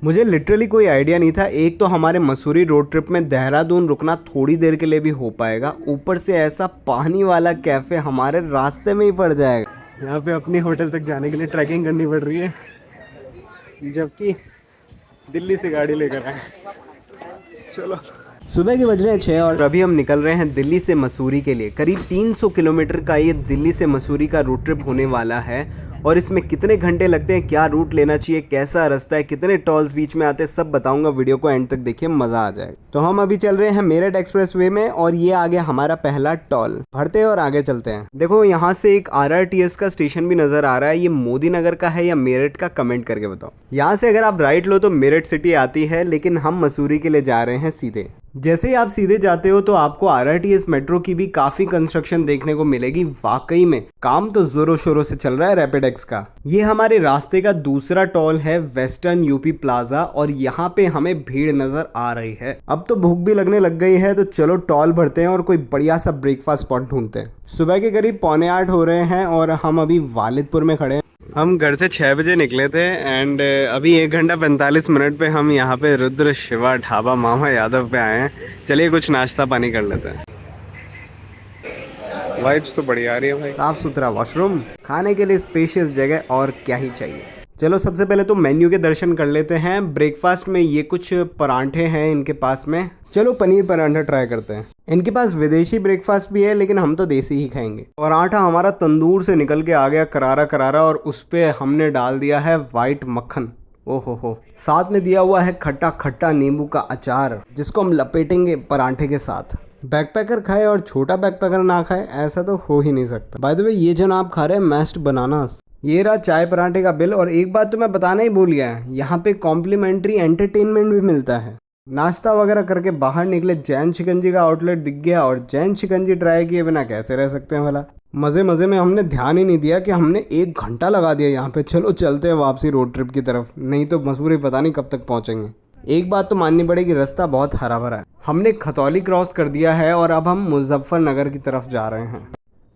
मुझे लिटरली कोई आइडिया नहीं था। एक तो हमारे मसूरी रोड ट्रिप में देहरादून रुकना थोड़ी देर के लिए भी हो पाएगा, ऊपर से ऐसा पानी वाला कैफ़े हमारे रास्ते में ही पड़ जाएगा। यहाँ पे अपनी होटल तक जाने के लिए ट्रैकिंग करनी पड़ रही है, जबकि दिल्ली से गाड़ी लेकर आए। चलो, सुबह के बज रहे हैं 6 और अभी हम निकल रहे हैं दिल्ली से मसूरी के लिए। करीब 300 किलोमीटर का ये दिल्ली से मसूरी का रोड ट्रिप होने वाला है। और इसमें कितने घंटे लगते हैं, क्या रूट लेना चाहिए, कैसा रास्ता है, कितने टोल्स बीच में आते हैं, सब बताऊंगा। वीडियो को एंड तक देखिए, मज़ा आ जाएगा। तो हम अभी चल रहे हैं मेरठ एक्सप्रेस वे में और ये आ गया हमारा पहला टोल। भरते हैं और आगे चलते हैं। देखो यहाँ से एक RRTS का स्टेशन भी नज़र आ रहा है। ये मोदी नगर का है या मेरठ का, कमेंट करके बताओ। यहाँ से अगर आप राइट लो तो मेरठ सिटी आती है, लेकिन हम मसूरी के लिए जा रहे हैं सीधे। जैसे ही आप सीधे जाते हो तो आपको RRTS मेट्रो की भी काफ़ी कंस्ट्रक्शन देखने को मिलेगी। वाकई में काम तो जोरों शोरों से चल रहा है रैपिड एक्स का। ये हमारे रास्ते का दूसरा टोल है वेस्टर्न यूपी प्लाजा और यहाँ पे हमें भीड़ नजर आ रही है। अब तो भूख भी लगने लग गई है, तो चलो टोल भरते हैं और कोई बढ़िया सा ब्रेकफास्ट स्पॉट ढूंढते हैं। सुबह के करीब 7:45 हो रहे हैं और हम अभी वालिदपुर में खड़े हैं। हम घर से 6 बजे निकले थे एंड अभी 1 घंटा 45 मिनट पे हम यहाँ पे रुद्र शिवा ढाबा मामा यादव पे आए हैं। चलिए कुछ नाश्ता पानी कर लेते हैं। वाइब्स तो बढ़िया आ रही है भाई। साफ सुथरा वॉशरूम, खाने के लिए स्पेशियस जगह, और क्या ही चाहिए। चलो सबसे पहले तो मेन्यू के दर्शन कर लेते हैं। ब्रेकफास्ट में ये कुछ परांठे हैं इनके पास में। चलो पनीर परांठा ट्राई करते हैं। इनके पास विदेशी ब्रेकफास्ट भी है, लेकिन हम तो देसी ही खाएंगे। पराठा हमारा तंदूर से निकल के आ गया करारा करारा, और उस पे हमने डाल दिया है वाइट मक्खन। ओहो हो, साथ में दिया हुआ है खट्टा खट्टा नींबू का अचार, जिसको हम लपेटेंगे परांठे के साथ। बैकपैकर खाए और छोटा बैकपैकर ना खाए, ऐसा तो हो ही नहीं सकता। बाय द वे, ये जनाब खा रहे हैं मैश्ड बनानास। ये रहा चाय पराठे का बिल। और एक बात तो मैं बताना ही भूल गया, यहाँ पे कॉम्प्लीमेंट्री एंटरटेनमेंट भी मिलता है। नाश्ता वगैरह करके बाहर निकले, जैन शिकंजी का आउटलेट दिख गया और जैन शिकंजी ट्राई किए बिना कैसे रह सकते हैं भला। मज़े मज़े में हमने ध्यान ही नहीं दिया कि हमने 1 घंटा लगा दिया यहाँ पे। चलो चलते हैं वापसी रोड ट्रिप की तरफ, नहीं तो मसूरी पता नहीं कब तक पहुँचेंगे। एक बात तो माननी पड़ेगी, रास्ता बहुत हरा भरा है। हमने खतौली क्रॉस कर दिया है और अब हम मुजफ्फरनगर की तरफ जा रहे हैं।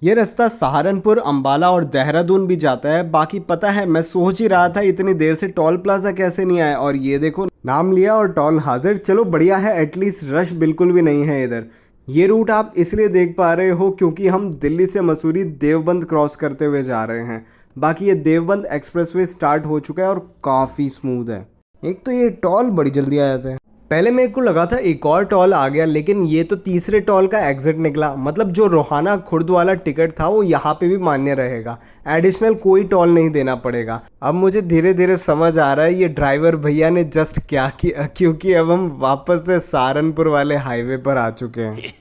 ये रास्ता सहारनपुर, अंबाला और देहरादून भी जाता है। बाकी पता है, मैं सोच ही रहा था इतनी देर से टोल प्लाजा कैसे नहीं आया, और ये देखो नाम लिया और टोल हाजिर। चलो बढ़िया है, एटलीस्ट रश बिल्कुल भी नहीं है इधर। ये रूट आप इसलिए देख पा रहे हो क्योंकि हम दिल्ली से मसूरी देवबंद क्रॉस करते हुए जा रहे हैं। बाकी ये देवबंद एक्सप्रेसवे स्टार्ट हो चुका है और काफ़ी स्मूथ है। एक तो ये टोल बड़ी जल्दी आ जाता है। पहले मेरे को लगा था एक और टोल आ गया, लेकिन ये तो तीसरे टोल का एग्जिट निकला। मतलब जो रोहाना खुर्द वाला टिकट था वो यहाँ पे भी मान्य रहेगा, एडिशनल कोई टोल नहीं देना पड़ेगा। अब मुझे धीरे धीरे समझ आ रहा है ये ड्राइवर भैया ने जस्ट क्या किया, क्योंकि अब हम वापस से सहारनपुर वाले हाईवे पर आ चुके हैं।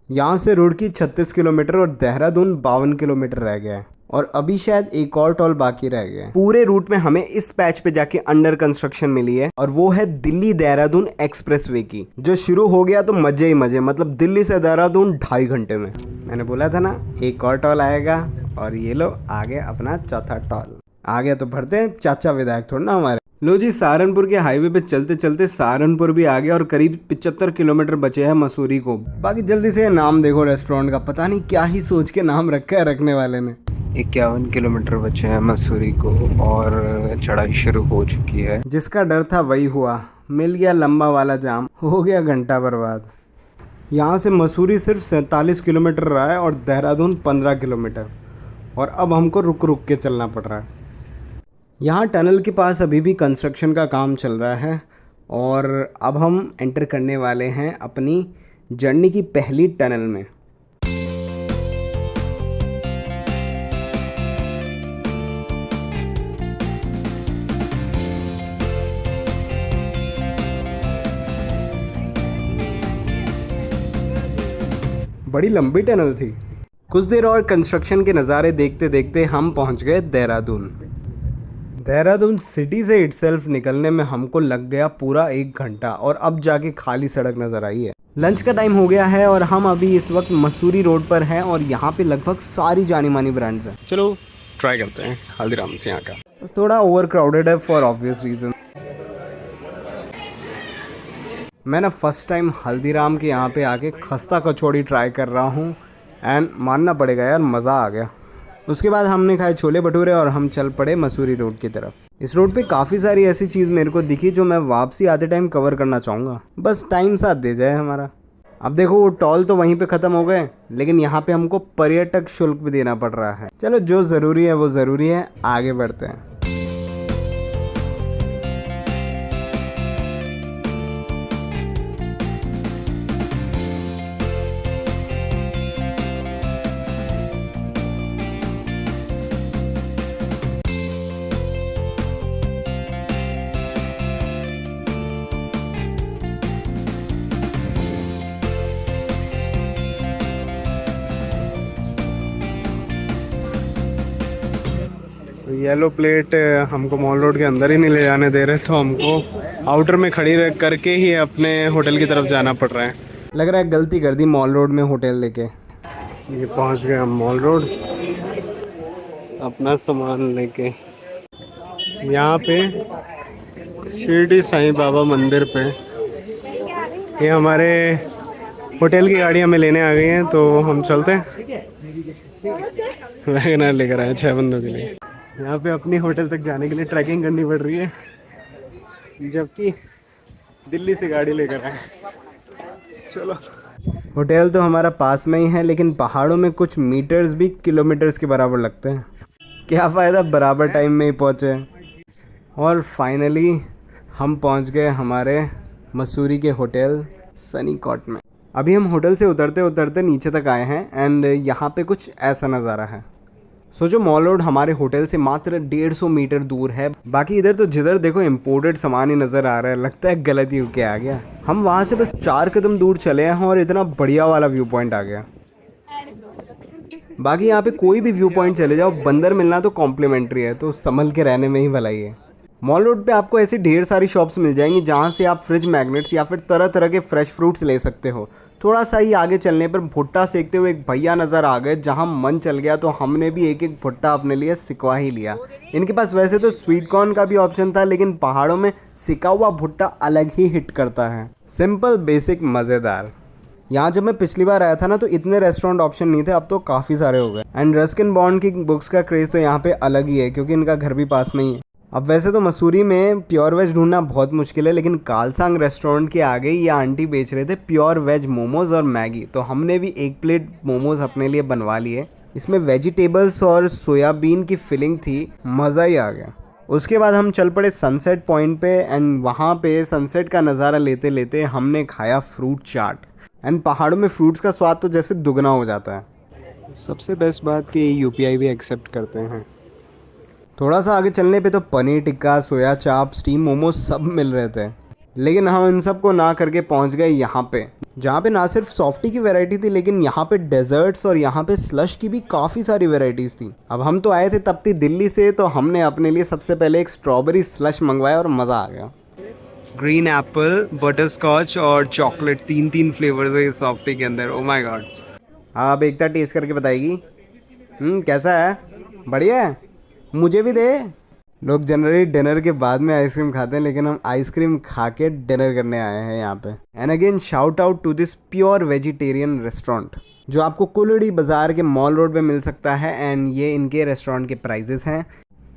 यहाँ से रुड़की 36 किलोमीटर और देहरादून 52 किलोमीटर रह गया है, और अभी शायद एक और टोल बाकी रह गया है। पूरे रूट में हमें इस पैच पे जाके अंडर कंस्ट्रक्शन मिली है, और वो है दिल्ली देहरादून एक्सप्रेसवे की, जो शुरू हो गया तो मजे ही मजे। मतलब दिल्ली से देहरादून 2.5 घंटे में। मैंने बोला था ना एक और टोल आएगा, और ये लो आ गया अपना चौथा टोल। आ गया तो भरते हैं, चाचा विधायक थोड़ा ना हमारे। लो जी, सहारनपुर के हाईवे पे चलते चलते सहारनपुर भी आ गया और करीब 75 किलोमीटर बचे हैं मसूरी को। बाकी जल्दी से नाम देखो रेस्टोरेंट का, पता नहीं क्या ही सोच के नाम रखा है रखने वाले ने। 51 किलोमीटर बचे हैं मसूरी को और चढ़ाई शुरू हो चुकी है। जिसका डर था वही हुआ, मिल गया लंबा वाला जाम, हो गया घंटा बर्बाद। यहाँ से मसूरी सिर्फ 47 किलोमीटर रहा है और देहरादून 15 किलोमीटर, और अब हमको रुक रुक के चलना पड़ रहा है। यहाँ टनल के पास अभी भी कंस्ट्रक्शन का काम चल रहा है, और अब हम एंटर करने वाले हैं अपनी जर्नी की पहली टनल में। बड़ी लंबी टनल थी। कुछ देर और कंस्ट्रक्शन के नज़ारे देखते देखते हम पहुंच गए देहरादून। देहरादून सिटी से इटसेल्फ निकलने में हमको लग गया पूरा 1 घंटा, और अब जाके खाली सड़क नज़र आई है। लंच का टाइम हो गया है और हम अभी इस वक्त मसूरी रोड पर हैं, और यहाँ पे लगभग सारी जानी मानी ब्रांड्स हैं। चलो ट्राई करते हैं हल्दीराम से यहाँ का। बस थोड़ा ओवर क्राउडेड है फॉर ऑब्वियस रीज़न। मैं ना फर्स्ट टाइम हल्दीराम के यहाँ पे आके खस्ता कचौड़ी ट्राई कर रहा हूँ, एंड मानना पड़ेगा यार, मज़ा आ गया। उसके बाद हमने खाए छोले भटूरे और हम चल पड़े मसूरी रोड की तरफ। इस रोड पे काफ़ी सारी ऐसी चीज़ मेरे को दिखी जो मैं वापसी आते टाइम कवर करना चाहूँगा, बस टाइम साथ दे जाए हमारा। अब देखो वो टॉल तो वहीं पे ख़त्म हो गए, लेकिन यहाँ पे हमको पर्यटक शुल्क भी देना पड़ रहा है। चलो जो ज़रूरी है वो ज़रूरी है, आगे बढ़ते हैं। येलो प्लेट हमको मॉल रोड के अंदर ही नहीं ले जाने दे रहे, तो हमको आउटर में खड़ी रह करके ही अपने होटल की तरफ जाना पड़ रहा है। लग रहा है गलती कर दी मॉल रोड में होटल लेके। ये पहुंच गए हम मॉल रोड अपना सामान लेके। यहाँ पे शिरडी साईं बाबा मंदिर पे ये हमारे होटल की गाड़ी हमें लेने आ गई हैं, तो हम चलते हैं। वैगनर लेकर आए 6 बंदों के लिए। यहाँ पे अपनी होटल तक जाने के लिए ट्रैकिंग करनी पड़ रही है, जबकि दिल्ली से गाड़ी लेकर आए। चलो, होटल तो हमारा पास में ही है, लेकिन पहाड़ों में कुछ मीटर्स भी किलोमीटर्स के बराबर लगते हैं। क्या फ़ायदा बराबर टाइम में ही पहुँचे। और फाइनली हम पहुँच गए हमारे मसूरी के होटल सनी कॉट में। अभी हम होटल से उतरते उतरते नीचे तक आए हैं एंड यहाँ पे कुछ ऐसा नज़ारा है। सोचो मॉल रोड हमारे होटल से मात्र 150 मीटर दूर है। बाकी इधर तो जिधर देखो इम्पोर्टेड सामान ही नज़र आ रहा है, लगता है गलत ही होके आ गया। हम वहाँ से बस 4 कदम दूर चले हैं और इतना बढ़िया वाला व्यू पॉइंट आ गया। बाकी यहाँ पे कोई भी व्यू पॉइंट चले जाओ, बंदर मिलना तो कॉम्प्लीमेंट्री है, तो संभल के रहने में ही भलाई है। मॉल रोड पे आपको ऐसी ढेर सारी शॉप्स मिल जाएंगी जहाँ से आप फ्रिज मैग्नेट्स या फिर तरह तरह के फ्रेश फ्रूट्स ले सकते हो। थोड़ा सा ही आगे चलने पर भुट्टा सेकते हुए एक भैया नज़र आ गए, जहाँ मन चल गया तो हमने भी एक एक भुट्टा अपने लिए सिकवा ही लिया। इनके पास वैसे तो स्वीट कॉर्न का भी ऑप्शन था, लेकिन पहाड़ों में सिका हुआ भुट्टा अलग ही हिट करता है। सिंपल, बेसिक, मज़ेदार। यहाँ जब मैं पिछली बार आया था ना, तो इतने रेस्टोरेंट ऑप्शन नहीं थे, अब तो काफ़ी सारे हो गए। एंड रस्किन बॉन्ड की बुक्स का क्रेज़ तो यहाँ पे अलग ही है, क्योंकि इनका घर भी पास में ही है। अब वैसे तो मसूरी में प्योर वेज ढूंढना बहुत मुश्किल है, लेकिन कालसांग रेस्टोरेंट के आगे ये आंटी बेच रहे थे प्योर वेज मोमोज और मैगी, तो हमने भी 1 प्लेट मोमोज अपने लिए बनवा लिए। इसमें वेजिटेबल्स और सोयाबीन की फिलिंग थी, मज़ा ही आ गया। उसके बाद हम चल पड़े सनसेट पॉइंट पे एंड वहाँ पे सनसेट का नज़ारा लेते लेते हमने खाया फ्रूट चाट। एंड पहाड़ों में फ्रूट्स का स्वाद तो जैसे दुगना हो जाता है। सबसे बेस्ट बात कि UPI भी एक्सेप्ट करते हैं। थोड़ा सा आगे चलने पे तो पनीर टिक्का, सोया चाप, स्टीम मोमोज सब मिल रहे थे, लेकिन हम इन सब को ना करके पहुंच गए यहाँ पे, जहाँ पे ना सिर्फ सॉफ्टी की वैरायटी थी, लेकिन यहाँ पे डेजर्ट्स और यहाँ पे स्लश की भी काफ़ी सारी वैरायटीज़ थी। अब हम तो आए थे तप्ती दिल्ली से, तो हमने अपने लिए सबसे पहले एक स्ट्रॉबेरी स्लश मंगवाया और मज़ा आ गया। ग्रीन एप्पल, बटर स्कॉच और चॉकलेट, 3 फ्लेवर्स है इस सॉफ्टी के अंदर। Oh my God. आप एकता टेस्ट करके बताएगी कैसा है? बढ़िया है, मुझे भी दे। लोग जनरली डिनर के बाद में आइसक्रीम खाते हैं, लेकिन हम आइसक्रीम खा के डिनर करने आए हैं यहाँ पे। And again shout out to this pure vegetarian restaurant, जो आपको कुलड़ी बाज़ार के मॉल रोड पे मिल सकता है। एंड ये इनके रेस्टोरेंट के प्राइजेस हैं।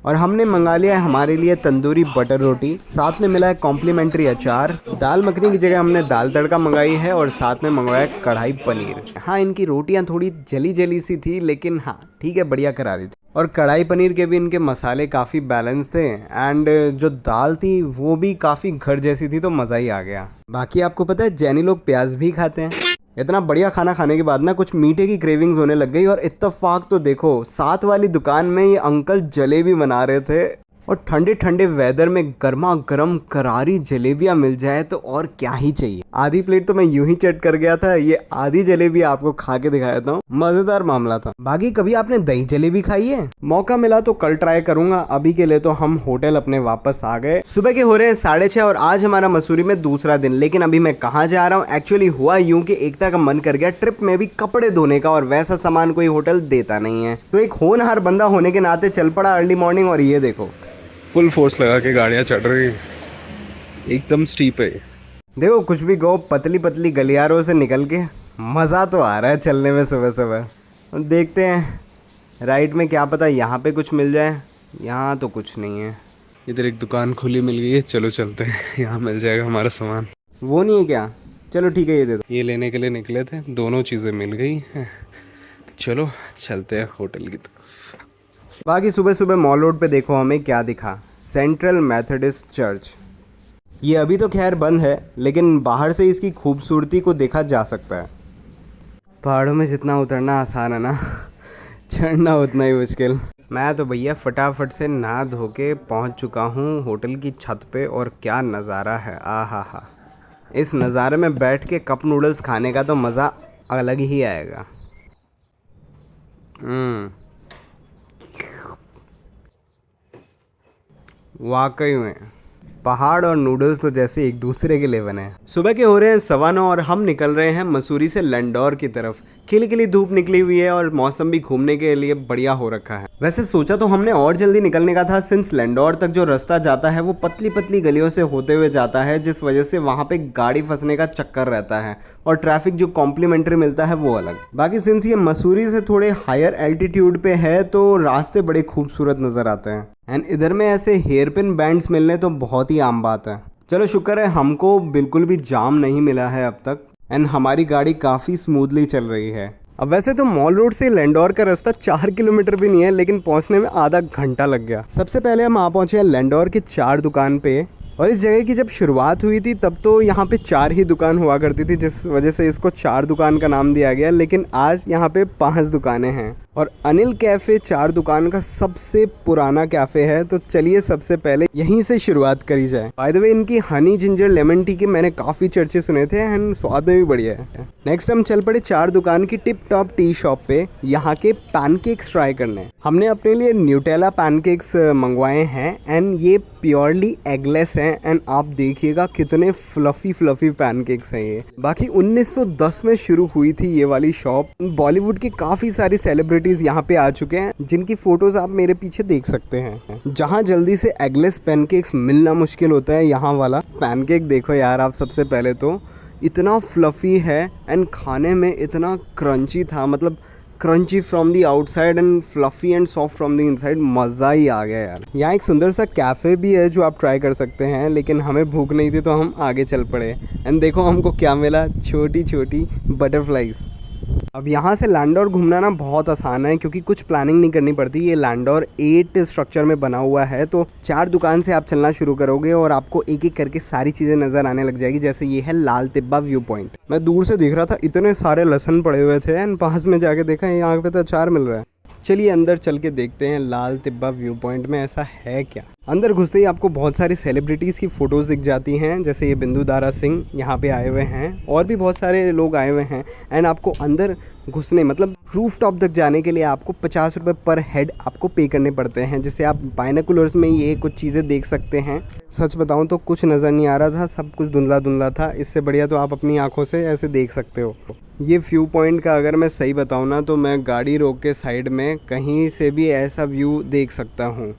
और हमने मंगा लिया है हमारे लिए तंदूरी बटर रोटी, साथ में मिला है कॉम्प्लीमेंट्री अचार। दाल मखनी की जगह हमने दाल तड़का मंगाई है और साथ में मंगवाया कढ़ाई पनीर। हाँ, इनकी रोटियां थोड़ी जली जली सी थी, लेकिन हाँ ठीक है, बढ़िया करा रही थी। और कढ़ाई पनीर के भी इनके मसाले काफ़ी बैलेंस थे एंड जो दाल थी वो भी काफ़ी घर जैसी थी, तो मज़ा ही आ गया। बाकी आपको पता है जैनी लोग प्याज भी खाते हैं। इतना बढ़िया खाना खाने के बाद ना कुछ मीठे की क्रेविंग्स होने लग गई, और इत्तेफाक तो देखो, साथ वाली दुकान में ये अंकल जलेबी बना रहे थे, और ठंडे ठंडे वेदर में गर्मा गर्म करारी जलेबियाँ मिल जाए तो और क्या ही चाहिए। आधी प्लेट तो मैं यूं ही चट कर गया था, ये आधी जलेबी आपको खा के दिखाया था, मजेदार मामला था। बाकी कभी आपने दही जलेबी खाई है? मौका मिला तो कल ट्राई करूंगा। अभी के लिए तो हम होटल अपने वापस आ गए। सुबह के हो रहे हैं 6:30 और आज हमारा मसूरी में दूसरा दिन। लेकिन अभी मैं कहाँ जा रहा हूँ? एक्चुअली हुआ यूं कि एकता का मन कर गया ट्रिप में भी कपड़े धोने का, और वैसा सामान कोई होटल देता नहीं है, तो एक होनहार बंदा होने के नाते चल पड़ा अर्ली मॉर्निंग। और ये देखो फुल फोर्स लगा के गाड़ियाँ चढ़ रही, एकदम स्टीप है। देखो कुछ भी गो, पतली पतली गलियारों से निकल के मज़ा तो आ रहा है चलने में सुबह सुबह। और देखते हैं राइट में, क्या पता यहाँ पे कुछ मिल जाए। यहाँ तो कुछ नहीं है। इधर एक दुकान खुली मिल गई है, चलो चलते हैं, यहाँ मिल जाएगा हमारा सामान। वो नहीं है क्या? चलो ठीक है, ये दे दो। ये लेने के लिए निकले थे, दोनों चीज़ें मिल गई हैं। चलो चलते हैं होटल की तरफ। बाकी सुबह सुबह मॉल रोड पे देखो हमें क्या दिखा, सेंट्रल मेथोडिस्ट चर्च। ये अभी तो खैर बंद है, लेकिन बाहर से इसकी खूबसूरती को देखा जा सकता है। पहाड़ों में जितना उतरना आसान है ना, चढ़ना उतना ही मुश्किल। मैं तो भैया फटाफट से नहा धो के पहुँच चुका हूँ होटल की छत पे, और क्या नज़ारा है, आ हा हा। इस नज़ारे में बैठ के कप नूडल्स खाने का तो मज़ा अलग ही आएगा। वाकई में पहाड़ और नूडल्स तो जैसे एक दूसरे के लिए बने हैं। सुबह के हो रहे हैं 9:15 और हम निकल रहे हैं मसूरी से लैंडौर की तरफ। खिली खिली धूप निकली हुई है और मौसम भी घूमने के लिए बढ़िया हो रखा है। वैसे सोचा तो हमने और जल्दी निकलने का था, सिंस लैंडौर तक जो रास्ता जाता है वो पतली पतली गलियों से होते हुए जाता है, जिस वजह से वहाँ पे गाड़ी फंसने का चक्कर रहता है और ट्रैफिक जो कॉम्प्लीमेंट्री मिलता है वो अलग। बाकी सिंस ये मसूरी से थोड़े हायर एल्टीट्यूड पे है तो रास्ते बड़े खूबसूरत नज़र आते हैं। एंड इधर में ऐसे हेयर पिन बैंड्स मिलने तो बहुत ही आम बात है। चलो शुक्र है हमको बिल्कुल भी जाम नहीं मिला है अब तक, एंड हमारी गाड़ी काफ़ी स्मूथली चल रही है। अब वैसे तो मॉल रोड से लैंडौर का रास्ता 4 किलोमीटर भी नहीं है, लेकिन पहुंचने में आधा घंटा लग गया। सबसे पहले हम आ पहुंचे हैं लैंडौर की 4 दुकान पे, और इस जगह की जब शुरुआत हुई थी तब तो यहाँ पे 4 ही दुकान हुआ करती थी, जिस वजह से इसको 4 दुकान का नाम दिया गया। लेकिन आज यहाँ पे 5 दुकानें हैं, और अनिल कैफ़े 4 दुकान का सबसे पुराना कैफ़े है। तो चलिए सबसे पहले यहीं से शुरुआत करी जाए। बाय द वे इनकी हनी जिंजर लेमन टी के मैंने काफ़ी चर्चे सुने थे, एंड स्वाद में भी बढ़िया है। नेक्स्ट हम चल पड़े 4 दुकान की टिप टॉप टी शॉप पे, यहाँ के पैनकेक्स ट्राई करने। हमने अपने लिए न्यूटेला पैनकेक्स मंगवाए हैं, एंड ये प्योरली एगलेस हैं, एंड आप देखिएगा कितने फ्लफ़ी फ्लफ़ी पैनकेक्स हैं ये। बाकी 1910 में शुरू हुई थी ये वाली शॉप। बॉलीवुड की काफ़ी सारी सेलिब्रिटीज़ यहाँ पे आ चुके हैं, जिनकी फ़ोटोज़ आप मेरे पीछे देख सकते हैं। जहाँ जल्दी से एगलेस पैनकेक्स मिलना मुश्किल होता है, यहाँ वाला पैनकेक देखो यार आप। सबसे पहले तो इतना फ्लफ़ी है एंड खाने में इतना क्रंची था, मतलब crunchy from the outside and fluffy and soft from the inside. मज़ा ही आ गया यार। यहाँ एक सुंदर सा कैफ़े भी है जो आप ट्राई कर सकते हैं, लेकिन हमें भूख नहीं थी तो हम आगे चल पड़े। एंड देखो हमको क्या मिला, छोटी छोटी बटरफ्लाइज। अब यहाँ से लैंडौर घूमना ना बहुत आसान है, क्योंकि कुछ प्लानिंग नहीं करनी पड़ती। ये लैंडौर 8 स्ट्रक्चर में बना हुआ है, तो 4 दुकान से आप चलना शुरू करोगे और आपको एक एक करके सारी चीज़ें नज़र आने लग जाएगी। जैसे ये है लाल तिब्बा व्यू पॉइंट। मैं दूर से देख रहा था इतने सारे लहसुन पड़े हुए थे, एंड पास में जाके देखा यहाँ पे तो अचार मिल रहा है। चलिए अंदर चल के देखते हैं लाल तिब्बा व्यू पॉइंट में ऐसा है क्या। अंदर घुसते ही आपको बहुत सारी सेलिब्रिटीज़ की फ़ोटोज़ दिख जाती हैं, जैसे ये बिंदु दारा सिंह यहाँ पे आए हुए हैं, और भी बहुत सारे लोग आए हुए हैं। एंड आपको अंदर घुसने मतलब रूफ टॉप तक जाने के लिए आपको 50 रुपये पर हेड आपको पे करने पड़ते हैं, जिससे आप बाइनोकुलर्स में ये कुछ चीज़ें देख सकते हैं। सच बताऊँ तो कुछ नज़र नहीं आ रहा था, सब कुछ धुंधला धुंधला था। इससे बढ़िया तो आप अपनी आँखों से ऐसे देख सकते हो। ये व्यू पॉइंट का अगर मैं सही बताऊँ ना, तो मैं गाड़ी रोक के साइड में कहीं से भी ऐसा व्यू देख सकता हूँ।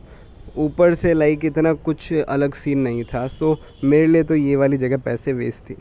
ऊपर से लाइक इतना कुछ अलग सीन नहीं था, सो मेरे लिए तो ये वाली जगह पैसे वेस्ट थी।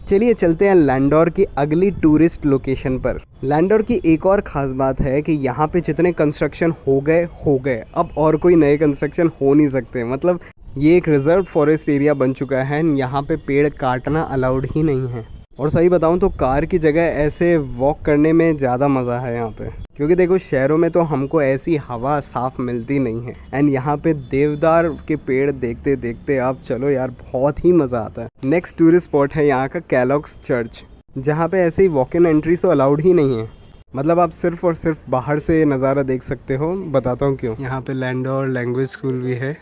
चलिए चलते हैं लैंडौर की अगली टूरिस्ट लोकेशन पर। लैंडौर की एक और ख़ास बात है कि यहाँ पे जितने कंस्ट्रक्शन हो गए, अब और कोई नए कंस्ट्रक्शन हो नहीं सकते। मतलब ये एक रिजर्व फॉरेस्ट एरिया बन चुका है, यहाँ पे पेड़ काटना अलाउड ही नहीं है। और सही बताऊँ तो कार की जगह ऐसे वॉक करने में ज़्यादा मज़ा है यहाँ पे, क्योंकि देखो शहरों में तो हमको ऐसी हवा साफ़ मिलती नहीं है, एंड यहाँ पे देवदार के पेड़ देखते देखते आप चलो यार, बहुत ही मज़ा आता है। नेक्स्ट टूरिस्ट स्पॉट है यहाँ का कैलॉग्स चर्च, जहाँ पे ऐसे ही वॉक इन एंट्री तो अलाउड ही नहीं है। मतलब आप सिर्फ़ और सिर्फ बाहर से नज़ारा देख सकते हो। बताता हूँ क्यों। यहाँ पे लैंडौर लैंग्वेज स्कूल भी है।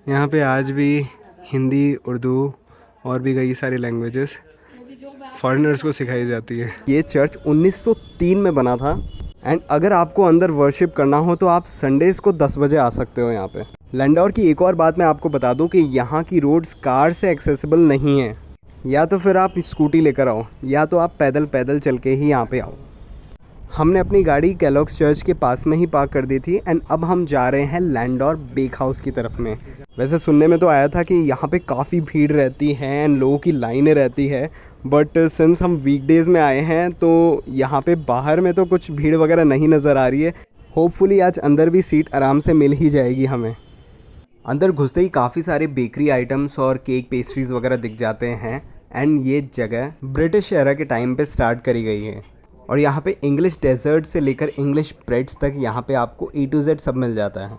यहाँ पे आज भी हिंदी, उर्दू और भी कई सारी लैंग्वेजेस फॉरेनर्स को सिखाई जाती है। ये चर्च 1903 में बना था, एंड अगर आपको अंदर वर्शिप करना हो तो आप संडेज़ को 10 बजे आ सकते हो यहाँ पे। लैंडौर की एक और बात मैं आपको बता दूँ कि यहाँ की रोड्स कार से एक्सेसिबल नहीं है। या तो फिर आप स्कूटी लेकर आओ, या तो आप पैदल पैदल चल के ही यहाँ पे आओ। हमने अपनी गाड़ी कैलॉग्स चर्च के पास में ही पार्क कर दी थी, एंड अब हम जा रहे हैं लैंडौर बेक हाउस की तरफ में। वैसे सुनने में तो आया था कि यहाँ पे काफ़ी भीड़ रहती है एंड लोगों की लाइनें रहती है, बट सिंस हम वीकडेज़ में आए हैं तो यहाँ पे बाहर में तो कुछ भीड़ वगैरह नहीं नज़र आ रही है। होपफुली आज अंदर भी सीट आराम से मिल ही जाएगी हमें। अंदर घुसते ही काफ़ी सारे बेकरी आइटम्स और केक पेस्ट्रीज वगैरह दिख जाते हैं। एंड ये जगह ब्रिटिश एरा के टाइम पे स्टार्ट करी गई है और यहाँ पे इंग्लिश डेजर्ट से लेकर इंग्लिश ब्रेड्स तक यहाँ पे आपको A to Z सब मिल जाता है।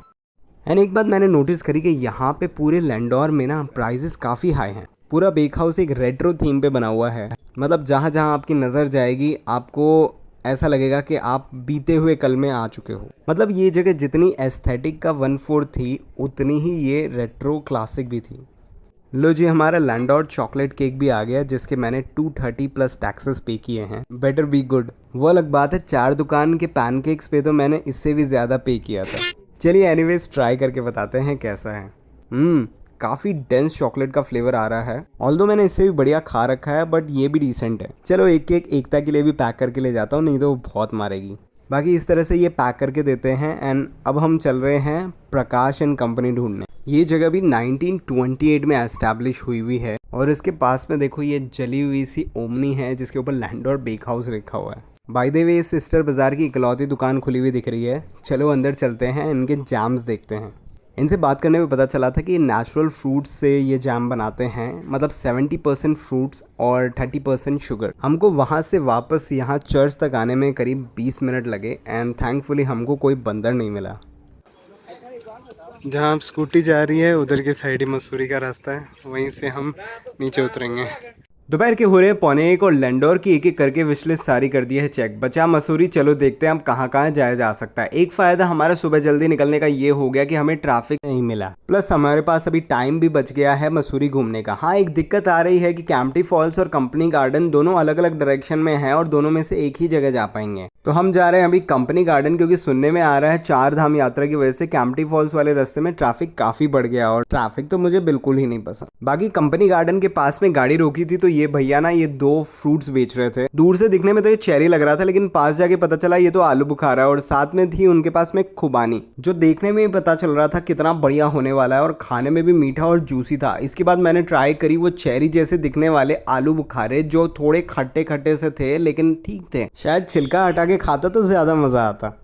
एंड एक बात मैंने नोटिस करी कि यहाँ पे पूरे लैंडोर में ना प्राइजेस काफ़ी हाई हैं। पूरा बेक हाउस एक रेट्रो थीम पे बना हुआ है, मतलब जहाँ जहाँ आपकी नज़र जाएगी आपको ऐसा लगेगा कि आप बीते हुए कल में आ चुके हो। मतलब ये जगह जितनी एस्थेटिक का 1/4 थी उतनी ही ये रेट्रो क्लासिक भी थी। लो जी, हमारा लैंडोर चॉकलेट केक भी आ गया जिसके मैंने 230 प्लस टैक्सेस पे किए हैं। Better be good. वो अलग बात है, 4 दुकान के पैनकेक्स पे तो मैंने इससे भी ज़्यादा पे किया था। चलिए एनीवेज ट्राई करके बताते हैं कैसा है। काफ़ी डेंस चॉकलेट का फ्लेवर आ रहा है। ऑल्दो मैंने इससे भी बढ़िया खा रखा है बट ये भी डिसेंट है। चलो एक केक एकता के लिए भी पैक करके ले जाता हूँ, नहीं तो वो बहुत मारेगी। बाकी इस तरह से ये पैक करके देते हैं। एंड अब हम चल रहे हैं प्रकाश एंड कंपनी ढूंढने। ये जगह भी 1928 में एस्टैब्लिश हुई है और इसके पास में देखो ये जली हुई सी ओमनी है जिसके ऊपर लैंडोर बेक हाउस लिखा हुआ है। बाय द वे, सिस्टर बाजार की इकलौती दुकान खुली हुई दिख रही है। चलो अंदर चलते हैं, इनके जैम्स देखते हैं। इनसे बात करने में पता चला था कि नेचुरल फ्रूट्स से ये जैम बनाते हैं, मतलब 70% फ्रूट्स और 30% शुगर। हमको वहाँ से वापस यहाँ चर्च तक आने में करीब 20 मिनट लगे एंड थैंकफुली हमको कोई बंदर नहीं मिला। जहाँ आप स्कूटी जा रही है उधर की साइड ही मसूरी का रास्ता है, वहीं से हम नीचे उतरेंगे। दोपहर के हो रहे 12:45 और लैंडोर की एक एक करके विशलिस्ट सारी कर दी है चेक। बचा मसूरी। चलो देखते हैं हम कहाँ कहाँ जाया जा सकता है। एक फ़ायदा हमारा सुबह जल्दी निकलने का ये हो गया कि हमें ट्रैफिक नहीं मिला, प्लस हमारे पास अभी टाइम भी बच गया है मसूरी घूमने का। हाँ, एक दिक्कत आ रही है कि कैंपटी फॉल्स और कंपनी गार्डन दोनों अलग अलग डायरेक्शन में है और दोनों में से एक ही जगह जा पाएंगे। तो हम जा रहे हैं अभी कंपनी गार्डन, क्योंकि सुनने में आ रहा है 4 धाम यात्रा की वजह से कैंपटी फॉल्स वाले रास्ते में ट्रैफिक काफ़ी बढ़ गया और ट्रैफिक तो मुझे बिल्कुल ही नहीं पसंद। बाकी कंपनी गार्डन के पास में गाड़ी रोकी थी तो ये भैया ना ये 2 फ्रूट्स बेच रहे थे। दूर से दिखने में तो ये चेरी लग रहा था लेकिन पास जाके पता चला ये तो आलू बुखारा है और साथ में थी उनके पास में खुबानी, जो देखने में ही पता चल रहा था कितना बढ़िया होने वाला है और खाने में भी मीठा और जूसी था। इसके बाद मैंने ट्राई करी वो चेरी जैसे दिखने वाले आलू बुखारे जो थोड़े खट्टे खट्टे से थे लेकिन ठीक थे। शायद छिलका हटा के खाता तो ज़्यादा मज़ा आता।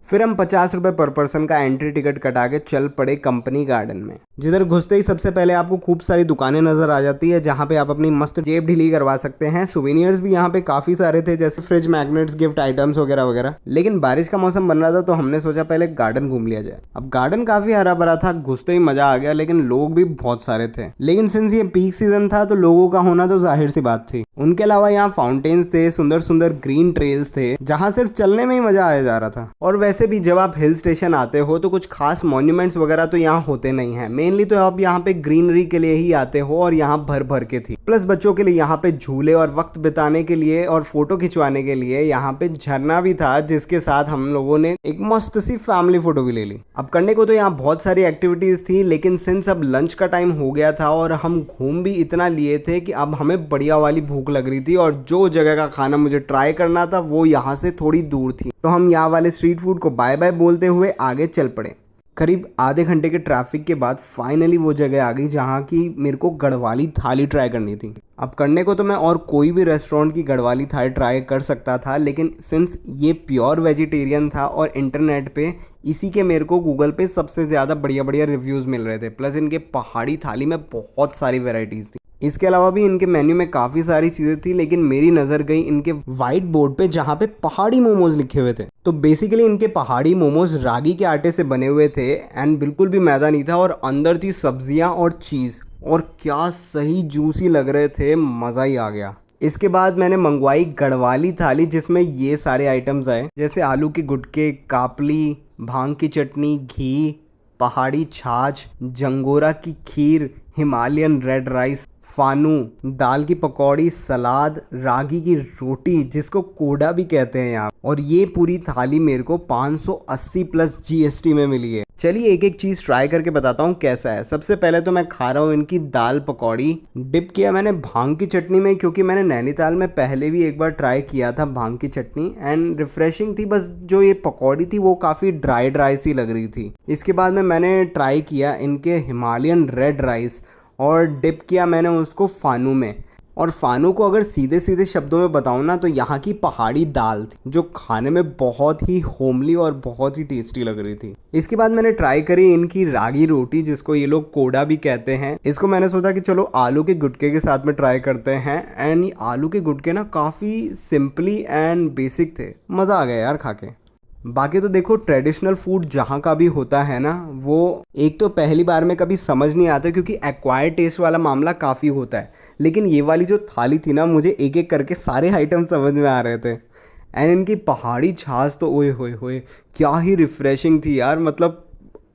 फिर हम 50 रुपये पर पर्सन का एंट्री टिकट कटा के चल पड़े कंपनी गार्डन में, जिधर घुसते ही सबसे पहले आपको खूब सारी दुकानें नजर आ जाती है जहाँ पे आप अपनी मस्त जेब ढीली करवा सकते हैं। सुवेनियर्स भी यहाँ पे काफ़ी सारे थे, जैसे फ्रिज मैग्नेट्स, गिफ्ट आइटम्स वगैरह वगैरह। लेकिन बारिश का मौसम बन रहा था तो हमने सोचा पहले गार्डन घूम लिया जाए। अब गार्डन काफ़ी हरा भरा था, घुसते ही मज़ा आ गया, लेकिन लोग भी बहुत सारे थे। लेकिन सिंस ये पीक सीजन था तो लोगों का होना तो जाहिर सी बात थी। उनके अलावा यहाँ फाउंटेन्स थे, सुंदर सुंदर ग्रीन ट्रेल्स थे जहाँ सिर्फ चलने में ही मज़ा आया जा रहा था। और वैसे भी जब आप हिल स्टेशन आते हो तो कुछ खास मॉन्यूमेंट्स वगैरह तो यहाँ होते नहीं हैं। मेनली तो आप यहाँ पे ग्रीनरी के लिए ही आते हो और यहाँ भर भर के थी। प्लस बच्चों के लिए यहाँ पे झूले और वक्त बिताने के लिए और फोटो खिंचवाने के लिए यहाँ पे झरना भी था, जिसके साथ हम लोगों ने एक मस्त सी फैमिली फोटो भी ले ली। अब करने को तो यहाँ बहुत सारी एक्टिविटीज थी, लेकिन सिंस अब लंच का टाइम हो गया था और हम घूम भी इतना लिए थे कि अब हमें बढ़िया वाली भूख लग रही थी और जो जगह का खाना मुझे ट्राई करना था वो यहाँ से थोड़ी दूर थी। तो हम यहाँ वाले स्ट्रीट फूड को बाय बाय बोलते हुए आगे चल पड़े। करीब आधे घंटे के ट्रैफिक के बाद फाइनली वो जगह आ गई जहाँ की मेरे को गढ़वाली थाली ट्राई करनी थी। अब करने को तो मैं और कोई भी रेस्टोरेंट की गढ़वाली थाली ट्राई कर सकता था, लेकिन सिंस ये प्योर वेजिटेरियन था और इंटरनेट पे इसी के मेरे को गूगल पे सबसे ज़्यादा बढ़िया बढ़िया रिव्यूज़ मिल रहे थे। प्लस इनके पहाड़ी थाली में बहुत सारी वेराइटीज़ थी। इसके अलावा भी इनके मेन्यू में काफ़ी सारी चीज़ें थी, लेकिन मेरी नज़र गई इनके वाइट बोर्ड पे जहाँ पे पहाड़ी मोमोज लिखे हुए थे। तो बेसिकली इनके पहाड़ी मोमोज रागी के आटे से बने हुए थे एंड बिल्कुल भी मैदा नहीं था और अंदर थी सब्जियाँ और चीज़, और क्या सही जूसी लग रहे थे, मज़ा ही आ गया। इसके बाद मैंने मंगवाई गढ़वाली थाली जिसमें ये सारे आइटम्स आए, जैसे आलू के गुटके, कापली, भांग की चटनी, घी, पहाड़ी छाछ, जंगोरा की खीर, हिमालयन रेड राइस, फानू, दाल की पकौड़ी, सलाद, रागी की रोटी जिसको कोडा भी कहते हैं यहाँ, और ये पूरी थाली मेरे को 580 प्लस GST में मिली है। चलिए एक एक चीज़ ट्राई करके बताता हूँ कैसा है। सबसे पहले तो मैं खा रहा हूँ इनकी दाल पकौड़ी। डिप किया मैंने भांग की चटनी में, क्योंकि मैंने नैनीताल में पहले भी एक बार ट्राई किया था भांग की चटनी एंड रिफ्रेशिंग थी। बस जो ये पकौड़ी थी वो काफ़ी ड्राई ड्राई सी लग रही थी। इसके बाद में मैंने ट्राई किया इनके हिमालयन रेड राइस और डिप किया मैंने उसको फानू में। और फानू को अगर सीधे सीधे शब्दों में बताऊँ ना तो यहाँ की पहाड़ी दाल थी जो खाने में बहुत ही होमली और बहुत ही टेस्टी लग रही थी। इसके बाद मैंने ट्राई करी इनकी रागी रोटी, जिसको ये लोग कोडा भी कहते हैं। इसको मैंने सोचा कि चलो आलू के गुटके के साथ में ट्राई करते हैं। एंड ये आलू के गुटके ना काफ़ी सिंपली एंड बेसिक थे, मज़ा आ गया यार खा के। बाकी तो देखो ट्रेडिशनल फूड जहाँ का भी होता है ना, वो एक तो पहली बार में कभी समझ नहीं आता क्योंकि एक्वायर्ड टेस्ट वाला मामला काफ़ी होता है। लेकिन ये वाली जो थाली थी ना, मुझे एक एक करके सारे आइटम समझ में आ रहे थे। एंड इनकी पहाड़ी छाछ तो ओए होए होए क्या ही रिफ्रेशिंग थी यार, मतलब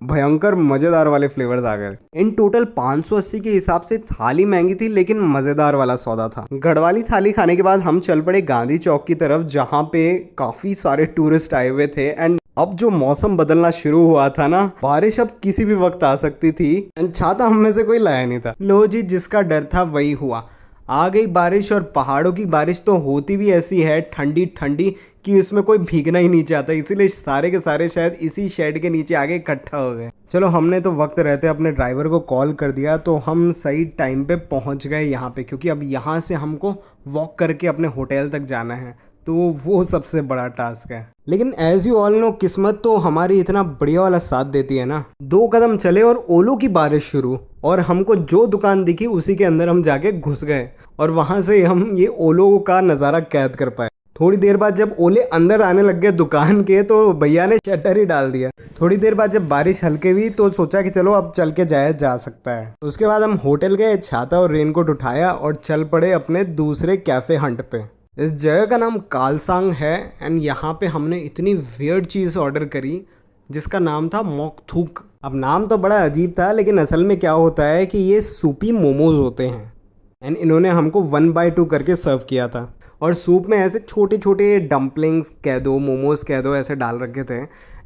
भयंकर मज़ेदार वाले फ्लेवर्स आ गए। इन टोटल 580 के हिसाब से थाली महंगी थी लेकिन मज़ेदार वाला सौदा था। गढ़वाली थाली खाने के बाद हम चल पड़े गांधी चौक की तरफ, जहाँ पे काफ़ी सारे टूरिस्ट आए हुए थे। एंड अब जो मौसम बदलना शुरू हुआ था ना, बारिश अब किसी भी वक्त आ सकती थी। एंड छाता हम में से कोई लाया नहीं था। लो जी, जिसका डर था वही हुआ, आ गई बारिश। और पहाड़ों की बारिश तो होती भी ऐसी है ठंडी ठंडी कि उसमें कोई भीगना ही नहीं चाहता, इसीलिए सारे के सारे शायद इसी शेड के नीचे आके इकट्ठा हो गए। चलो हमने तो वक्त रहते अपने ड्राइवर को कॉल कर दिया, तो हम सही टाइम पे पहुंच गए यहाँ पे, क्योंकि अब यहाँ से हमको वॉक करके अपने होटल तक जाना है, तो वो सबसे बड़ा टास्क है। लेकिन एज यू ऑल नो, किस्मत तो हमारी इतना बढ़िया वाला साथ देती है ना। 2 कदम चले और ओलों की बारिश शुरू, और हमको जो दुकान दिखी उसी के अंदर हम जाके घुस गए और वहां से हम ये ओलों का नज़ारा कैद कर पाए। थोड़ी देर बाद जब ओले अंदर आने लग गए दुकान के, तो भैया ने शटर ही डाल दिया। थोड़ी देर बाद जब बारिश हल्के हुई तो सोचा कि चलो अब चल के जाया जा सकता है। उसके बाद हम होटल गए, छाता और रेनकोट उठाया और चल पड़े अपने दूसरे कैफ़े हंट पे। इस जगह का नाम कालसांग है। एंड यहाँ पे हमने इतनी वियर्ड चीज़ ऑर्डर करी जिसका नाम था मोकथुक। अब नाम तो बड़ा अजीब था, लेकिन असल में क्या होता है कि ये सूपी मोमोज होते हैं। एंड इन्होंने हमको 1/2 करके सर्व किया था, और सूप में ऐसे छोटे छोटे डम्पलिंग्स कह दो, मोमोज कह दो, ऐसे डाल रखे थे।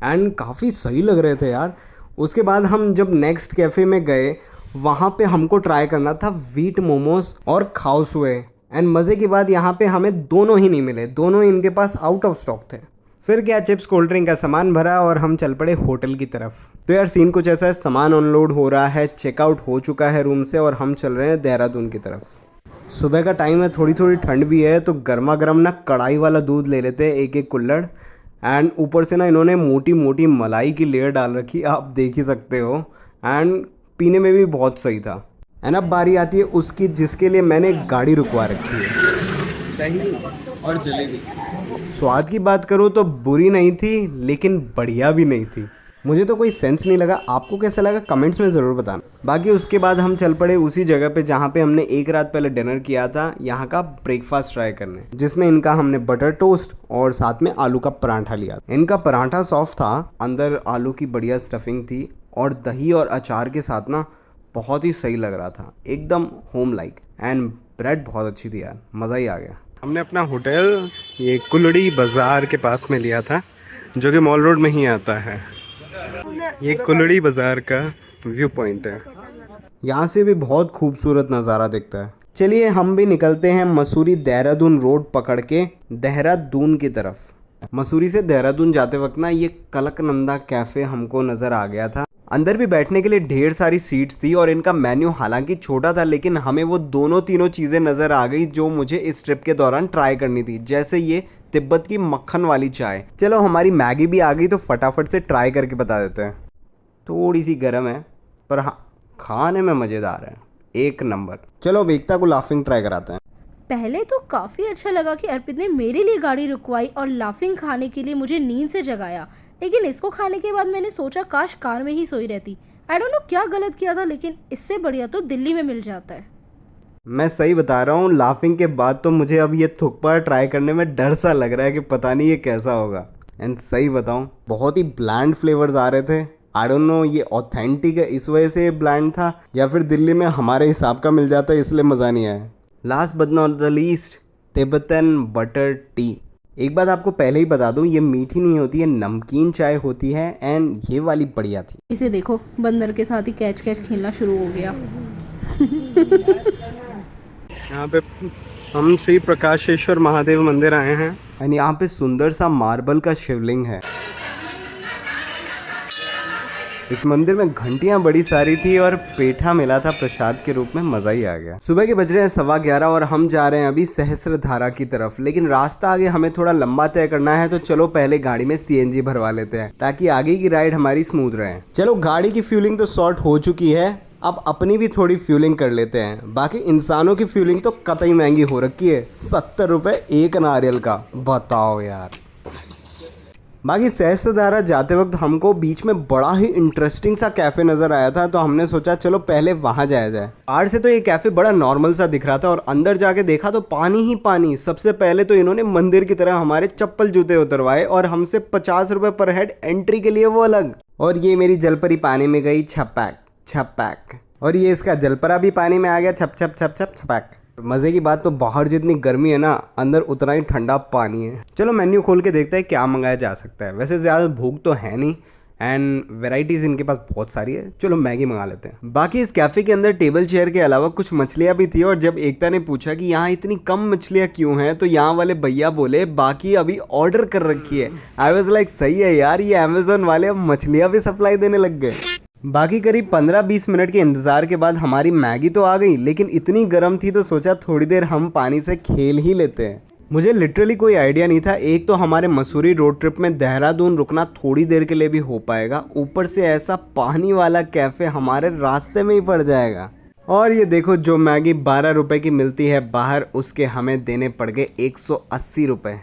एंड काफ़ी सही लग रहे थे यार। उसके बाद हम जब नेक्स्ट कैफ़े में गए, वहाँ पे हमको ट्राई करना था व्हीट मोमोज और खाओसुए। एंड मज़े की बात यहाँ पे हमें दोनों ही नहीं मिले, दोनों इनके पास आउट ऑफ स्टॉक थे। फिर क्या, चिप्स कोल्ड ड्रिंक का सामान भरा और हम चल पड़े होटल की तरफ। तो यार सीन कुछ ऐसा है, सामान अनलोड हो रहा है, चेकआउट हो चुका है रूम से, और हम चल रहे हैं देहरादून की तरफ। सुबह का टाइम है, थोड़ी थोड़ी ठंड भी है, तो गर्मा गर्म ना कढ़ाई वाला दूध ले लेते हैं, एक एक कुल्हड़। एंड ऊपर से ना इन्होंने मोटी मोटी मलाई की लेयर डाल रखी, आप देख ही सकते हो। एंड पीने में भी बहुत सही था। एंड अब बारी आती है उसकी जिसके लिए मैंने गाड़ी रुकवा रखी है, दही और जलेबी। स्वाद की बात करूँ तो बुरी नहीं थी, लेकिन बढ़िया भी नहीं थी। मुझे तो कोई सेंस नहीं लगा, आपको कैसा लगा कमेंट्स में ज़रूर बताना। बाकी उसके बाद हम चल पड़े उसी जगह पे जहाँ पे हमने एक रात पहले डिनर किया था, यहाँ का ब्रेकफास्ट ट्राई करने, जिसमें इनका हमने बटर टोस्ट और साथ में आलू का पराठा लिया। इनका पराठा सॉफ्ट था, अंदर आलू की बढ़िया स्टफिंग थी, और दही और अचार के साथ ना बहुत ही सही लग रहा था, एकदम होम लाइक। एंड ब्रेड बहुत अच्छी थी यार, मज़ा ही आ गया। हमने अपना होटल ये कुलड़ी बाज़ार के पास में लिया था, जो कि मॉल रोड में ही आता है। ये कुलड़ी बाज़ार का व्यू पॉइंट है, यहाँ से भी बहुत खूबसूरत नज़ारा दिखता है। चलिए हम भी निकलते हैं मसूरी देहरादून रोड पकड़ के देहरादून की तरफ। मसूरी से देहरादून जाते वक्त ना ये कलकनंदा कैफ़े हमको नज़र आ गया था। अंदर भी बैठने के लिए ढेर सारी सीट्स थी, और इनका मेन्यू हालांकि छोटा था, लेकिन हमें वो दोनों तीनों चीज़ें नज़र आ गई जो मुझे इस ट्रिप के दौरान ट्राई करनी थी, जैसे ये तिब्बत की मक्खन वाली चाय। चलो हमारी मैगी भी आ गई, तो फटाफट से ट्राई करके बता देते हैं। थोड़ी सी गर्म है, पर हाँ खाने में मज़ेदार है, एक नंबर। चलो अब एकता को लाफिंग ट्राई कराते हैं। पहले तो काफ़ी अच्छा लगा कि अर्पित ने मेरे लिए गाड़ी रुकवाई और लाफिंग खाने के लिए मुझे नींद से जगाया, लेकिन इसको खाने के बाद मैंने सोचा काश कार में ही सोई रहती। आई डोंट नो क्या गलत किया था, लेकिन इससे बढ़िया तो दिल्ली में मिल जाता है। मैं सही बता रहा हूँ, लाफिंग के बाद तो मुझे अब ये थुक्पा ट्राई करने में डर सा लग रहा है कि पता नहीं ये कैसा होगा। एंड सही बताऊँ, बहुत ही ब्लैंड फ्लेवर्स आ रहे थे। आई डोंट नो ये ऑथेंटिक है इस वजह से ब्लैंड था, या फिर दिल्ली में हमारे हिसाब का मिल जाता है इसलिए मज़ा नहीं आया। Last but not the least, Tibetan butter tea. एक बात आपको पहले ही बता दूं, ये मीठी नहीं होती है, नमकीन चाय होती है। एंड ये वाली बढ़िया थी। इसे देखो, बंदर के साथ ही कैच कैच खेलना शुरू हो गया। यहाँ पे हम श्री प्रकाशेश्वर महादेव मंदिर आए हैं, एंड यहाँ पे सुंदर सा मार्बल का शिवलिंग है। इस मंदिर में घंटियां बड़ी सारी थी और पेठा मिला था प्रसाद के रूप में, मज़ा ही आ गया। सुबह के बज रहे हैं 11:15 और हम जा रहे हैं अभी सहस्त्रधारा की तरफ, लेकिन रास्ता आगे हमें थोड़ा लंबा तय करना है, तो चलो पहले गाड़ी में CNG भरवा लेते हैं ताकि आगे की राइड हमारी स्मूथ रहे। चलो गाड़ी की फ्यूलिंग तो सॉर्ट हो चुकी है, अब अपनी भी थोड़ी फ्यूलिंग कर लेते हैं। बाकी इंसानों की फ्यूलिंग तो कतई महंगी हो रखी है, 70 रुपये एक नारियल का, बताओ यार। बाकी सहस्त्रधारा जाते वक्त हमको बीच में बड़ा ही इंटरेस्टिंग सा कैफ़े नज़र आया था, तो हमने सोचा चलो पहले वहाँ जाया जाए। बाहर से तो ये कैफ़े बड़ा नॉर्मल सा दिख रहा था और अंदर जाके देखा तो पानी ही पानी। सबसे पहले तो इन्होंने मंदिर की तरह हमारे चप्पल जूते उतरवाए और हमसे 50 रुपये पर हेड एंट्री के लिए, वो अलग। और ये मेरी जलपरी पानी में गई छपैक छपैक, और ये इसका जलपरा भी पानी में आ गया छप छप छप छप छपैक। मज़े की बात तो बाहर जितनी गर्मी है ना, अंदर उतना ही ठंडा पानी है। चलो मेन्यू खोल के देखते हैं क्या मंगाया जा सकता है। वैसे ज़्यादा भूख तो है नहीं एंड वेराइटीज़ इनके पास बहुत सारी है, चलो मैगी मंगा लेते हैं। बाकी इस कैफ़े के अंदर टेबल चेयर के अलावा कुछ मछलियाँ भी थी, और जब एकता ने पूछा कि यहाँ इतनी कम मछलियाँ क्यों हैं, तो यहाँ वाले भैया बोले बाकी अभी ऑर्डर कर रखी है। आई वाज लाइक सही है यार, ये अमेज़न वाले अब मछलियाँ भी सप्लाई देने लग गए। बाकी करीब 15-20 मिनट के इंतज़ार के बाद हमारी मैगी तो आ गई, लेकिन इतनी गर्म थी तो सोचा थोड़ी देर हम पानी से खेल ही लेते हैं। मुझे लिटरली कोई आइडिया नहीं था, एक तो हमारे मसूरी रोड ट्रिप में देहरादून रुकना थोड़ी देर के लिए भी हो पाएगा, ऊपर से ऐसा पानी वाला कैफ़े हमारे रास्ते में ही पड़ जाएगा। और ये देखो, जो मैगी 12 रुपये की मिलती है बाहर, उसके हमें देने पड़ गए 180 रुपये।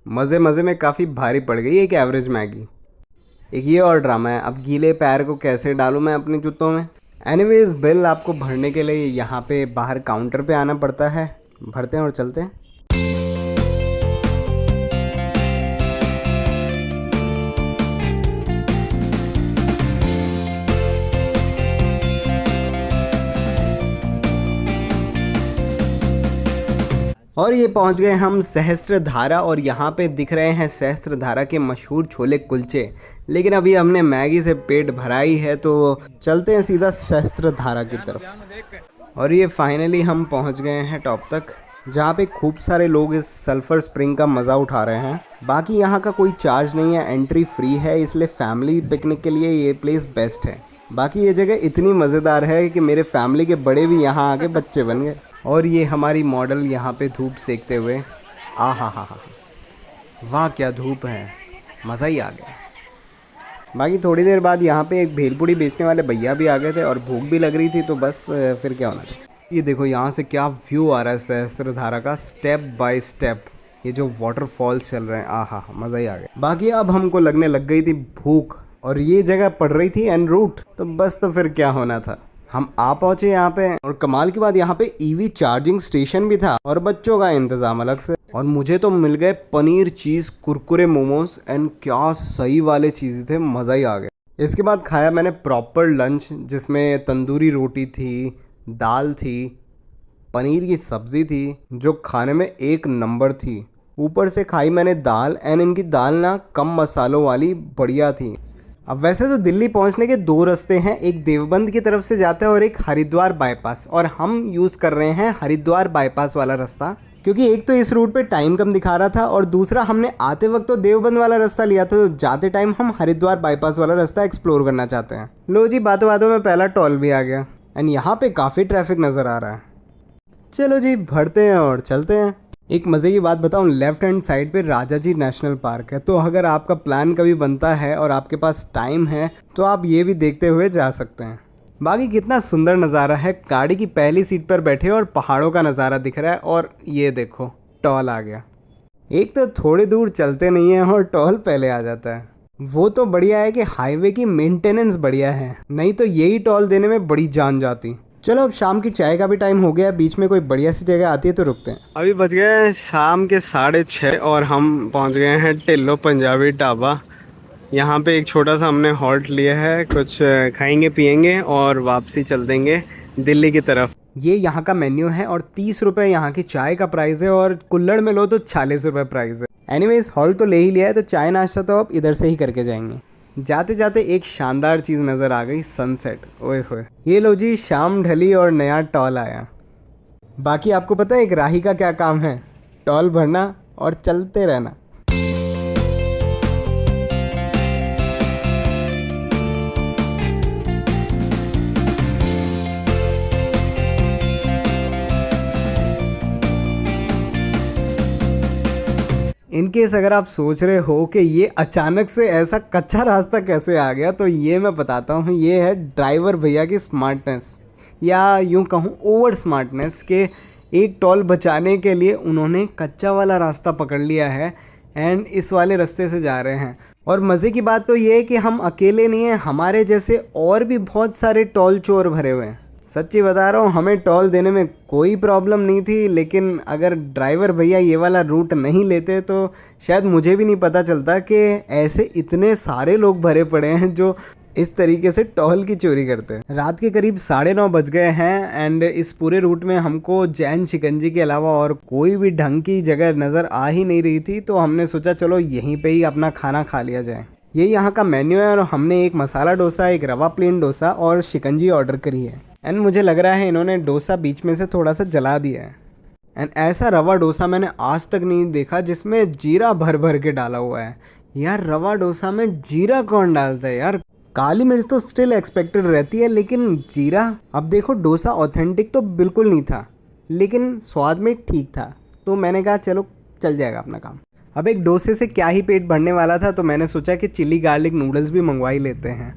मज़े मज़े में काफ़ी भारी पड़ गई एक एवरेज मैगी। एक ये और ड्रामा है, अब गीले पैर को कैसे डालूं मैं अपने जूतों में। एनीवेज, बिल आपको भरने के लिए यहाँ पे बाहर काउंटर पे आना पड़ता है, भरते हैं और चलते हैं। और ये पहुंच गए हम सहस्त्रधारा, और यहाँ पे दिख रहे हैं सहस्त्रधारा के मशहूर छोले कुलचे। लेकिन अभी हमने मैगी से पेट भराई है, तो चलते हैं सीधा सहस्त्रधारा की तरफ। और ये फाइनली हम पहुँच गए हैं टॉप तक, जहाँ पे खूब सारे लोग इस सल्फर स्प्रिंग का मज़ा उठा रहे हैं। बाकी यहाँ का कोई चार्ज नहीं है, एंट्री फ्री है, इसलिए फैमिली पिकनिक के लिए ये प्लेस बेस्ट है। बाकी ये जगह इतनी मज़ेदार है कि मेरे फैमिली के बड़े भी यहाँ आके बच्चे बन गए। और ये हमारी मॉडल यहाँ पे धूप सेकते हुए, आ हा, वाह क्या धूप है, मज़ा ही आ गया। बाकी थोड़ी देर बाद यहाँ पे एक भेलपूड़ी बेचने वाले भैया भी आ गए थे और भूख भी लग रही थी, तो बस फिर क्या होना था। ये देखो यहाँ से क्या व्यू आ रहा है सहस्त्रधारा का, स्टेप बाय स्टेप ये जो वाटरफॉल्स चल रहे हैं, आ हा, मज़ा ही आ गया। बाकी अब हमको लगने लग गई थी भूख, और ये जगह पड़ रही थी एन रूट, तो बस तो फिर क्या होना था। हम आ पहुँचे यहाँ पे, और कमाल की बात यहाँ पे EV चार्जिंग स्टेशन भी था और बच्चों का इंतज़ाम अलग से। और मुझे तो मिल गए पनीर चीज़ कुरकुरे मोमोज, एंड क्या सही वाले चीज़ें थे, मज़ा ही आ गया। इसके बाद खाया मैंने प्रॉपर लंच, जिसमें तंदूरी रोटी थी, दाल थी, पनीर की सब्ज़ी थी जो खाने में एक नंबर थी। ऊपर से खाई मैंने दाल, एंड इनकी दाल ना कम मसालों वाली बढ़िया थी। अब वैसे तो दिल्ली पहुंचने के 2 रास्ते हैं, एक देवबंद की तरफ से जाता है और एक हरिद्वार बाईपास, और हम यूज़ कर रहे हैं हरिद्वार बाईपास वाला रास्ता, क्योंकि एक तो इस रूट पे टाइम कम दिखा रहा था, और दूसरा हमने आते वक्त तो देवबंद वाला रास्ता लिया था, तो जाते टाइम हम हरिद्वार बाईपास वाला रास्ता एक्सप्लोर करना चाहते हैं। लो जी, बातों बातों में पहला टोल भी आ गया, एंड यहाँ पे काफ़ी ट्रैफिक नज़र आ रहा है। चलो जी, भरते हैं और चलते हैं। एक मज़े की बात बताऊं, लेफ्ट हैंड साइड पे राजा जी नेशनल पार्क है, तो अगर आपका प्लान कभी बनता है और आपके पास टाइम है तो आप ये भी देखते हुए जा सकते हैं। बाकी कितना सुंदर नज़ारा है, गाड़ी की पहली सीट पर बैठे और पहाड़ों का नज़ारा दिख रहा है, और ये देखो टॉल आ गया। एक तो थोड़ी दूर चलते नहीं हैं और टॉल पहले आ जाता है। वो तो बढ़िया है कि हाईवे की मेंटेनेंस बढ़िया है, नहीं तो यही टॉल देने में बड़ी जान जाती। चलो अब शाम की चाय का भी टाइम हो गया, बीच में कोई बढ़िया सी जगह आती है तो रुकते हैं। अभी बज गए शाम के 6:30 और हम पहुंच गए हैं टिल्लो पंजाबी ढाबा। यहाँ पे एक छोटा सा हमने हॉल्ट लिया है, कुछ खाएंगे पिएंगे और वापसी चल देंगे दिल्ली की तरफ। ये यहाँ का मेन्यू है और 30 रुपये यहाँ की चाय का प्राइस है, और कुल्हड़ में लो तो 40 रुपये प्राइस है। एनीवेज, हॉल्ट तो ले ही लिया है, तो चाय नाश्ता तो अब इधर से ही करके जाएंगे। जाते जाते एक शानदार चीज़ नज़र आ गई, सनसेट। ओए होए, ये लो जी, शाम ढली और नया टॉल आया। बाकी आपको पता है एक राही का क्या काम है? टॉल भरना और चलते रहना। इनकेस अगर आप सोच रहे हो कि ये अचानक से ऐसा कच्चा रास्ता कैसे आ गया, तो ये मैं बताता हूँ। ये है ड्राइवर भैया की स्मार्टनेस, या यूँ कहूँ ओवर स्मार्टनेस, के एक टोल बचाने के लिए उन्होंने कच्चा वाला रास्ता पकड़ लिया है एंड इस वाले रास्ते से जा रहे हैं। और मज़े की बात तो ये है कि हम अकेले नहीं हैं, हमारे जैसे और भी बहुत सारे टोल चोर भरे हुए हैं। सच्ची बता रहा हूँ, हमें टोल देने में कोई प्रॉब्लम नहीं थी, लेकिन अगर ड्राइवर भैया ये वाला रूट नहीं लेते तो शायद मुझे भी नहीं पता चलता कि ऐसे इतने सारे लोग भरे पड़े हैं जो इस तरीके से टोल की चोरी करते हैं। रात के करीब 9:30 बज गए हैं एंड इस पूरे रूट में हमको जैन शिकंजी के अलावा और कोई भी ढंग की जगह नज़र आ ही नहीं रही थी, तो हमने सोचा चलो यहीं पे ही अपना खाना खा लिया जाए। ये यहाँ का मेन्यू है और हमने एक मसाला डोसा, एक रवा प्लेन डोसा और शिकंजी ऑर्डर करी है। एंड मुझे लग रहा है इन्होंने डोसा बीच में से थोड़ा सा जला दिया है। एंड ऐसा रवा डोसा मैंने आज तक नहीं देखा जिसमें जीरा भर भर के डाला हुआ है। यार रवा डोसा में जीरा कौन डालता है यार? काली मिर्च तो स्टिल एक्सपेक्टेड रहती है, लेकिन जीरा। अब देखो डोसा ऑथेंटिक तो बिल्कुल नहीं था, लेकिन स्वाद में ठीक था, तो मैंने कहा चलो चल जाएगा अपना काम। अब एक डोसे से क्या ही पेट भरने वाला था, तो मैंने सोचा कि चिली गार्लिक नूडल्स भी मंगवा ही लेते हैं।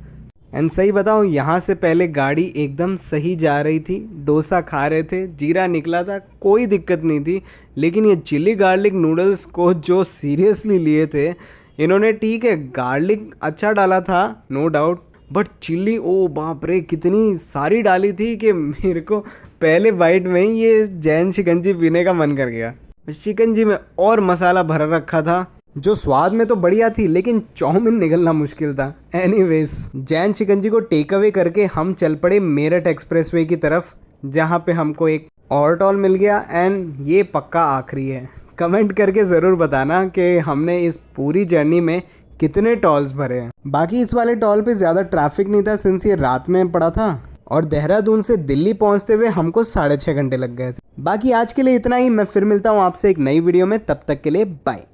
एंड सही बताऊँ, यहाँ से पहले गाड़ी एकदम सही जा रही थी, डोसा खा रहे थे, जीरा निकला था, कोई दिक्कत नहीं थी। लेकिन ये चिली गार्लिक नूडल्स को जो सीरियसली लिए थे इन्होंने, ठीक है गार्लिक अच्छा डाला था नो डाउट, बट चिल्ली ओ बाप रे कितनी सारी डाली थी कि मेरे को पहले बाइट में ही ये जैन शिकंजी पीने का मन कर गया। शिकंजी में और मसाला भर रखा था जो स्वाद में तो बढ़िया थी, लेकिन चाउमीन निकलना मुश्किल था। एनीवेज जैन शिकंजी को टेक अवे करके हम चल पड़े मेरठ एक्सप्रेसवे की तरफ, जहाँ पे हमको एक और टोल मिल गया एंड ये पक्का आखिरी है। कमेंट करके ज़रूर बताना कि हमने इस पूरी जर्नी में कितने टोल्स भरे हैं। बाकी इस वाले टोल पे ज़्यादा ट्रैफिक नहीं था सिंस ये रात में पड़ा था, और देहरादून से दिल्ली पहुंचते हुए हमको 6.5 घंटे लग गए थे। बाकी आज के लिए इतना ही, मैं फिर मिलता हूँ आपसे एक नई वीडियो में, तब तक के लिए बाय।